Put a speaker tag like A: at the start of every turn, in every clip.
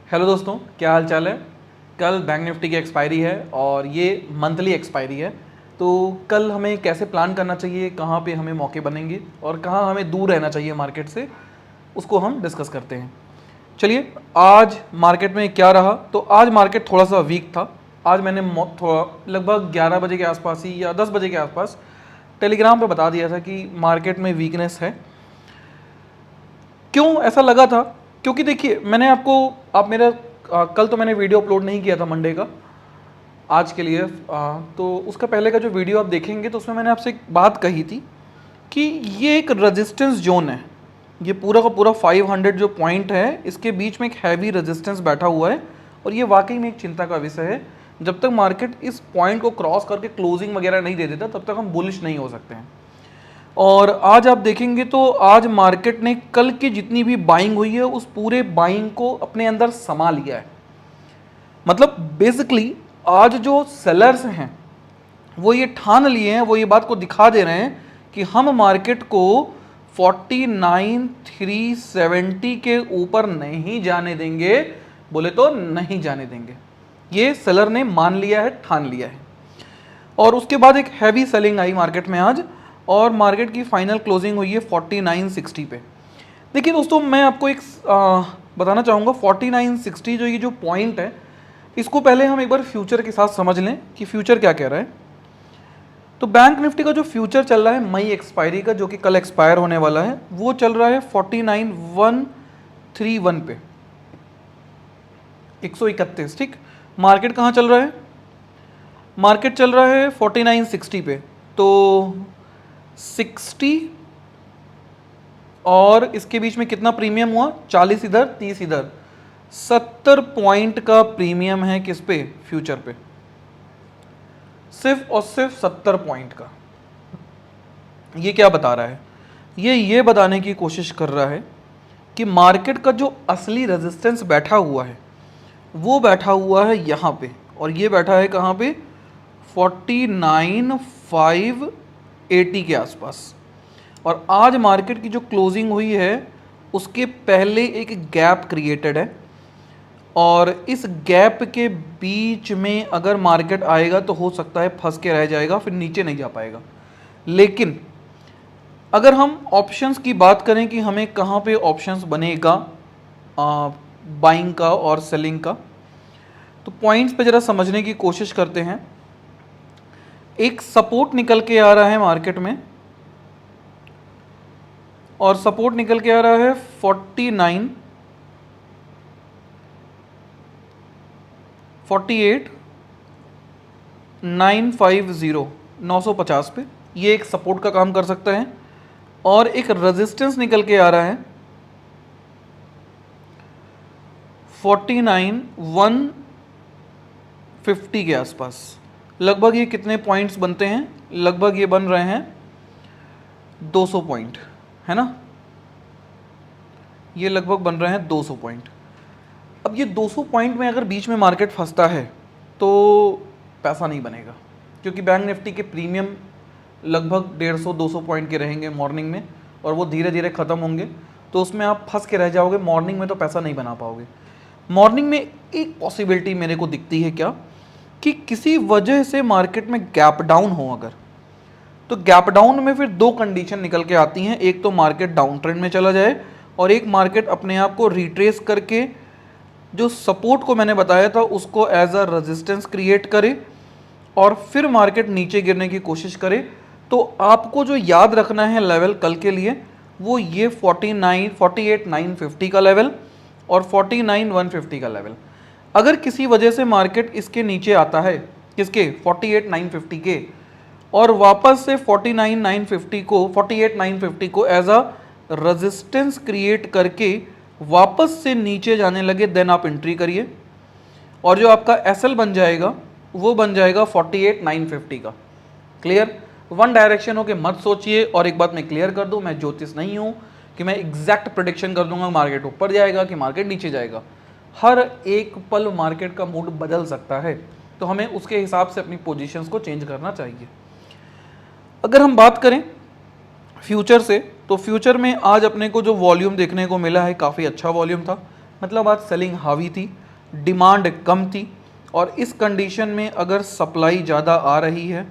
A: Hello दोस्तों, क्या हाल चाल है। कल बैंक निफ्टी की एक्सपायरी है और ये मंथली एक्सपायरी है। तो कल हमें कैसे प्लान करना चाहिए, कहाँ पे हमें मौके बनेंगे और कहाँ हमें दूर रहना चाहिए मार्केट से, उसको हम डिस्कस करते हैं। चलिए, आज मार्केट में क्या रहा। तो आज मार्केट थोड़ा सा वीक था। आज मैंने थोड़ा लगभग 11 बजे के आसपास ही या 10 बजे के आसपास टेलीग्राम पे बता दिया था कि मार्केट में वीकनेस है। क्यों ऐसा लगा था? क्योंकि देखिए, मैंने आपको आप मेरा कल तो मैंने वीडियो अपलोड नहीं किया था मंडे का आज के लिए। तो उसका पहले का जो वीडियो आप देखेंगे तो उसमें मैंने आपसे एक बात कही थी कि ये एक रेजिस्टेंस जोन है। ये पूरा का पूरा 500 जो पॉइंट है, इसके बीच में एक हैवी रेजिस्टेंस बैठा हुआ है और ये वाकई में एक चिंता का विषय है। जब तक मार्केट इस पॉइंट को क्रॉस करके क्लोजिंग वगैरह नहीं दे देता, तब तक हम बुलिश नहीं हो सकते हैं। और आज आप देखेंगे तो आज मार्केट ने कल की जितनी भी बाइंग हुई है, उस पूरे बाइंग को अपने अंदर समा लिया है। मतलब बेसिकली आज जो सेलर्स हैं वो ये ठान लिए हैं, वो ये बात को दिखा दे रहे हैं कि हम मार्केट को 49,370 के ऊपर नहीं जाने देंगे। बोले तो नहीं जाने देंगे। ये सेलर ने मान लिया है, ठान लिया है। और उसके बाद एक हैवी सेलिंग आई मार्केट में आज, और मार्केट की फाइनल क्लोजिंग हुई है 4960 पे। देखिए दोस्तों, मैं आपको एक बताना चाहूँगा 4960 जो ये जो पॉइंट है, इसको पहले हम एक बार फ्यूचर के साथ समझ लें कि फ्यूचर क्या कह रहा है। तो बैंक निफ्टी का जो फ्यूचर चल रहा है मई एक्सपायरी का, जो कि कल एक्सपायर होने वाला है, वो चल रहा है 49,131 पे, 131। ठीक, मार्केट कहाँ चल रहा है? मार्केट चल रहा है 4960 पे। तो 60 और इसके बीच में कितना प्रीमियम हुआ? 40 इधर 30 इधर, 70 पॉइंट का प्रीमियम है। किस पे? फ्यूचर पे। सिर्फ और सिर्फ 70 पॉइंट का। ये क्या बता रहा है? ये बताने की कोशिश कर रहा है कि मार्केट का जो असली रेजिस्टेंस बैठा हुआ है वो बैठा हुआ है यहाँ पे, और ये बैठा है कहाँ पे? 49,580 के आसपास। और आज मार्केट की जो क्लोजिंग हुई है उसके पहले एक गैप क्रिएटेड है, और इस गैप के बीच में अगर मार्केट आएगा तो हो सकता है फंस के रह जाएगा, फिर नीचे नहीं जा पाएगा। लेकिन अगर हम ऑप्शंस की बात करें कि हमें कहाँ पे ऑप्शंस बनेगा बाइंग का और सेलिंग का, तो पॉइंट्स पे ज़रा समझने की कोशिश करते हैं। एक सपोर्ट निकल के आ रहा है मार्केट में, और सपोर्ट निकल के आ रहा है 48 950 950 पे। ये एक सपोर्ट का काम कर सकता है। और एक रेजिस्टेंस निकल के आ रहा है 49,150 के आसपास। लगभग ये कितने पॉइंट्स बनते हैं? लगभग ये बन रहे हैं 200 पॉइंट, है ना। ये लगभग बन रहे हैं 200 पॉइंट। अब ये 200 पॉइंट में अगर बीच में मार्केट फंसता है तो पैसा नहीं बनेगा, क्योंकि बैंक निफ्टी के प्रीमियम लगभग 150-200 पॉइंट के रहेंगे मॉर्निंग में, और वो धीरे धीरे ख़त्म होंगे। तो उसमें आप फंस के रह जाओगे मॉर्निंग में, तो पैसा नहीं बना पाओगे। मॉर्निंग में एक पॉसिबिलिटी मेरे को दिखती है क्या, कि किसी वजह से मार्केट में गैप डाउन हो अगर, तो गैप डाउन में फिर दो कंडीशन निकल के आती हैं। एक तो मार्केट डाउन ट्रेंड में चला जाए, और एक मार्केट अपने आप को रिट्रेस करके जो सपोर्ट को मैंने बताया था उसको एज अ रेजिस्टेंस क्रिएट करे, और फिर मार्केट नीचे गिरने की कोशिश करे। तो आपको जो याद रखना है लेवल कल के लिए, वो ये 48,950 का लेवल और 49,150 का लेवल। अगर किसी वजह से मार्केट इसके नीचे आता है, किसके? 48,950 के, और वापस से 48,950 को एज अ रेजिस्टेंस क्रिएट करके वापस से नीचे जाने लगे, देन आप एंट्री करिए। और जो आपका एसएल बन जाएगा वो बन जाएगा 48,950 का। क्लियर? वन डायरेक्शन हो के मत सोचिए। और एक बात मैं क्लियर कर दूं, मैं ज्योतिष नहीं हूं कि मैं एग्जैक्ट प्रेडिक्शन कर दूंगा मार्केट ऊपर जाएगा कि मार्केट नीचे जाएगा। हर एक पल मार्केट का मूड बदल सकता है, तो हमें उसके हिसाब से अपनी पोजीशंस को चेंज करना चाहिए। अगर हम बात करें फ्यूचर से, तो फ्यूचर में आज अपने को जो वॉल्यूम देखने को मिला है काफ़ी अच्छा वॉल्यूम था। मतलब आज सेलिंग हावी थी, डिमांड कम थी, और इस कंडीशन में अगर सप्लाई ज़्यादा आ रही है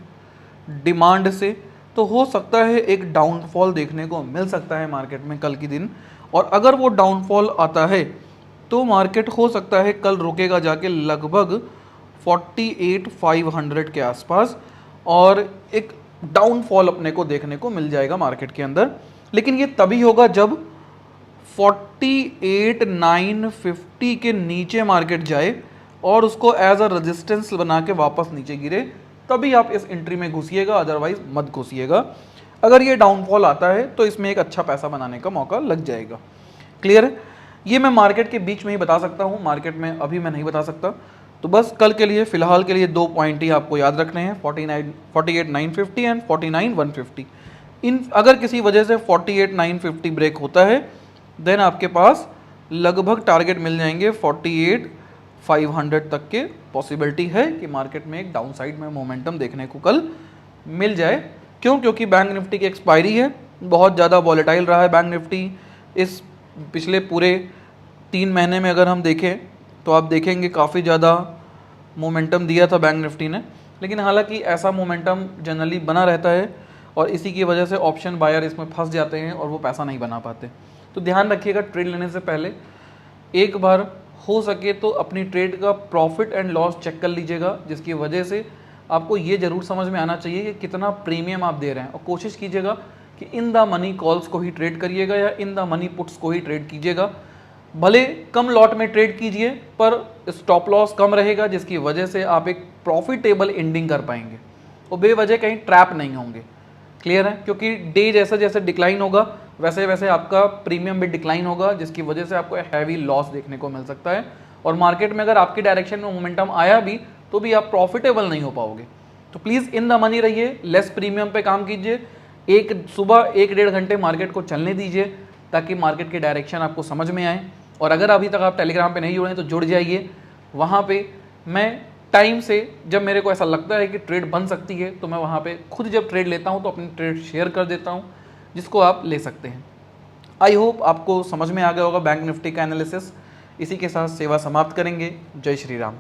A: डिमांड से तो हो सकता है एक डाउनफॉल देखने को मिल सकता है मार्केट में कल के दिन। और अगर वो डाउनफॉल आता है तो मार्केट हो सकता है कल रुकेगा जाके लगभग 48,500 के आसपास, और एक डाउनफॉल अपने को देखने को मिल जाएगा मार्केट के अंदर। लेकिन ये तभी होगा जब 48,950 के नीचे मार्केट जाए और उसको एज अ रेजिस्टेंस बना के वापस नीचे गिरे, तभी आप इस एंट्री में घुसिएगा, अदरवाइज मत घुसिएगा। अगर ये डाउनफॉल आता है तो इसमें एक अच्छा पैसा बनाने का मौका लग जाएगा। क्लियर है? ये मैं मार्केट के बीच में ही बता सकता हूँ, मार्केट में अभी मैं नहीं बता सकता। तो बस कल के लिए फिलहाल के लिए 2 पॉइंट ही आपको याद रखने हैं, 48,950 एंड 49,150। इन अगर किसी वजह से 48,950 ब्रेक होता है देन आपके पास लगभग टारगेट मिल जाएंगे 48,500 तक के। पॉसिबिलिटी है कि मार्केट में एक डाउन साइड में मोमेंटम देखने को कल मिल जाए। क्यों? क्योंकि बैंक निफ्टी की एक्सपायरी है, बहुत ज़्यादा वॉलेटाइल रहा है बैंक निफ्टी इस पिछले पूरे 3 महीने में। अगर हम देखें तो आप देखेंगे काफ़ी ज़्यादा मोमेंटम दिया था बैंक निफ्टी ने, लेकिन हालांकि ऐसा मोमेंटम जनरली बना रहता है और इसी की वजह से ऑप्शन बायर इसमें फंस जाते हैं और वो पैसा नहीं बना पाते। तो ध्यान रखिएगा, ट्रेड लेने से पहले एक बार हो सके तो अपनी ट्रेड का प्रॉफिट एंड लॉस चेक कर लीजिएगा, जिसकी वजह से आपको ये ज़रूर समझ में आना चाहिए कि कितना प्रीमियम आप दे रहे हैं। और कोशिश कीजिएगा कि इन द मनी कॉल्स को ही ट्रेड करिएगा या इन द मनी पुट्स को ही ट्रेड कीजिएगा। भले कम लॉट में ट्रेड कीजिए पर स्टॉप लॉस कम रहेगा, जिसकी वजह से आप एक प्रॉफिटेबल एंडिंग कर पाएंगे और बेवजह कहीं ट्रैप नहीं होंगे। क्लियर है? क्योंकि डे जैसे जैसे डिक्लाइन होगा वैसे वैसे आपका प्रीमियम भी डिक्लाइन होगा, जिसकी वजह से आपको हैवी लॉस देखने को मिल सकता है। और मार्केट में अगर आपकी डायरेक्शन में मोमेंटम आया भी तो भी आप प्रॉफिटेबल नहीं हो पाओगे। तो प्लीज़ इन द मनी रहिए, लेस प्रीमियम पे काम कीजिए। सुबह 1-1.5 घंटे मार्केट को चलने दीजिए ताकि मार्केट की डायरेक्शन आपको समझ में आए। और अगर अभी तक आप टेलीग्राम पे नहीं जुड़े हैं तो जुड़ जाइए। वहाँ पे मैं टाइम से जब मेरे को ऐसा लगता है कि ट्रेड बन सकती है तो मैं वहाँ पे खुद जब ट्रेड लेता हूँ तो अपनी ट्रेड शेयर कर देता हूँ, जिसको आप ले सकते हैं। आई होप आपको समझ में आ गया होगा बैंक निफ्टी का एनालिसिस। इसी के साथ सेवा समाप्त करेंगे। जय श्री राम।